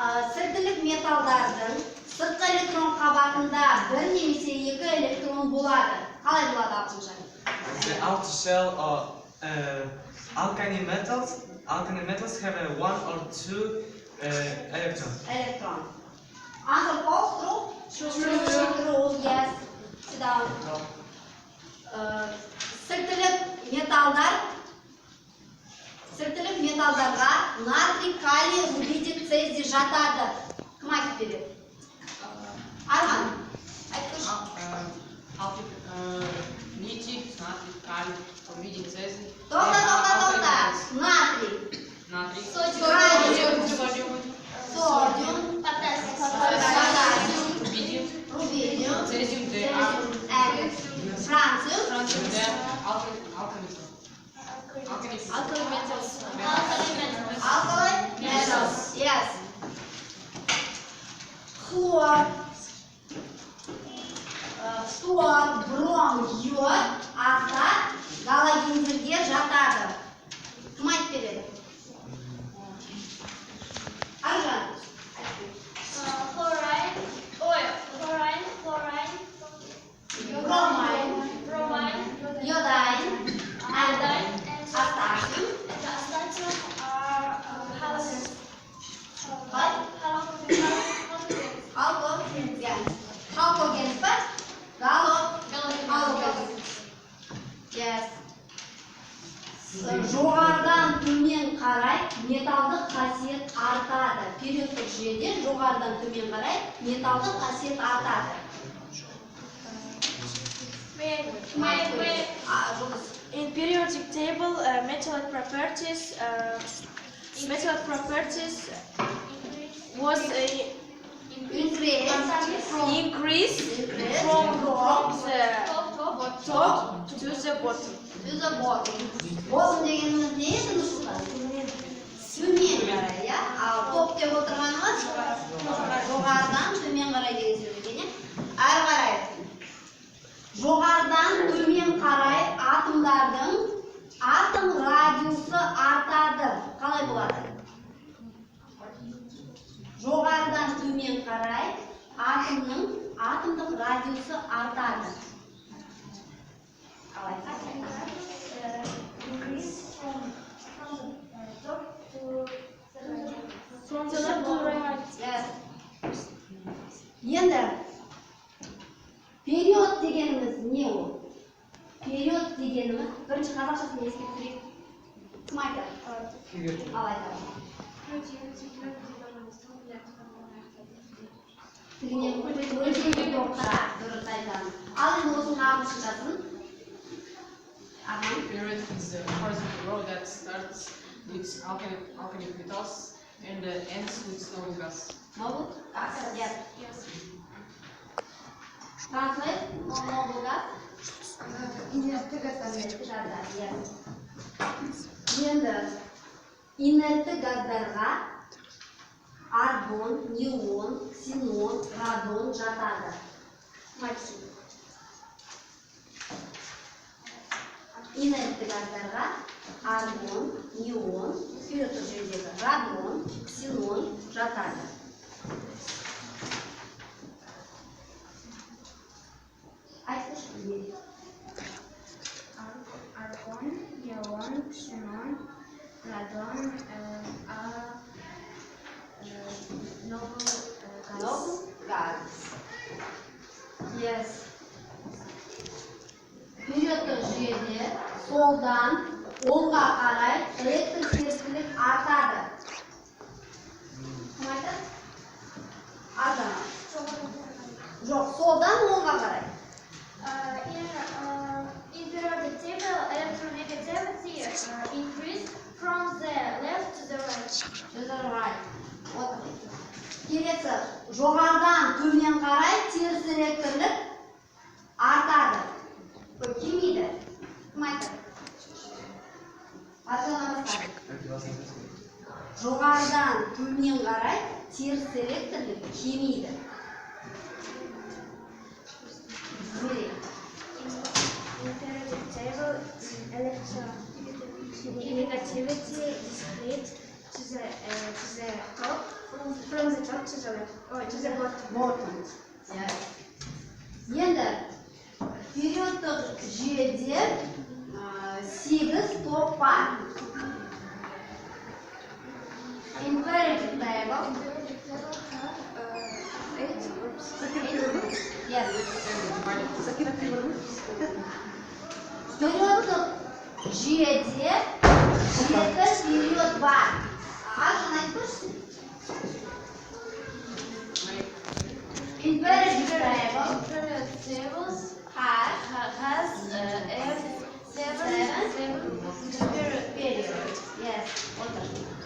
Сыртқылық металдардың сыртқы электрон қабатында бір немесе екі электрон болады. Қалай болады алтынша? The outer shell of alkali metals have one or two electrons. Electron. Answer false, true? True, yes. Sit down. Сыртқылық металдарға натрий, калий, рубидий, цезий жатады. Кім айтып береді? Арман, айтып көрші. Литий, натрий, калий, рубидий, цезий. Тоқта. Натрий. Содиум. Потасиум. Рубидиум. Цезиум, Франциум. Alkali metals. Yes. Хлор, бром, йод, аса галогендерге жатады. Кім айтып береді? Аржан. Бромайн, йодайн, астаксиум. Халкоген ба? Галоген. Yes. Жоғарыдан төмен қарай металдық қасиет артады. Периодтық жүйеде жоғарыдан төмен қарай металдық қасиет артады. In periodic table, metallic properties was increased from the top to the bottom. Bottom дегеніміз не еді Нұрсұлтан? Төмен қарай, иә? Ал топ деп отырғанымыз жоғарыдан төмен қарай деген сөз екен, иә? Әрі қарай. Жоғарыдан төмен қарай атомдардың атом радиусы артады. Қалай болады? Жоғарыдан төмен қарай атомдық радиусы артады. Қалай? Енді период дегеніміз не ол? Период дегеніміз бірінші қазақшасын ескеріп көрейік. Кім айтады? Ал айтады. Тілінен өлшемді тоқыра, дұрыс айтады. Ал енді осының ағылшыншасын. Period is the horizontal row that starts with alkalic metals and ends with noble gas. Noble gas, yes. Translate, noble gas. Инертті газдармен жазады, yes. Енді инертті газдарға аргон, неон, ксенон, радон жатады. Максим. Инертті газдарға аргон, неон, периодтық жүйедегі радон, ксенон жатады. Айтыңызшы. Argon, neon, xenon, radon, noble gas. Yes. Периодтық жүйеде солдан оңға қарай электр серпілік артады. Кім айтады? Азамат. Жоқ, солдан оңға қарай. In periodic table, electronegativity increased from the left to the right. To the right. Келесі, жоғарыдан төмен қарай теріс электрлік артады. Келмейді. Кім айтады? Жоғарыдан төмен қарай теріс электрлік келмейді. In periodic table, electronegativity displayed to the top from from the top to the left, or to the bottom. Bottom. Yes. Енді периодтық жүйеде 8 топ бар. Imperative table. Yes. Периодтық жүйеде 7 период бар. Аршын айтпақшы. Imperative table has seven period. Yes. Отыр.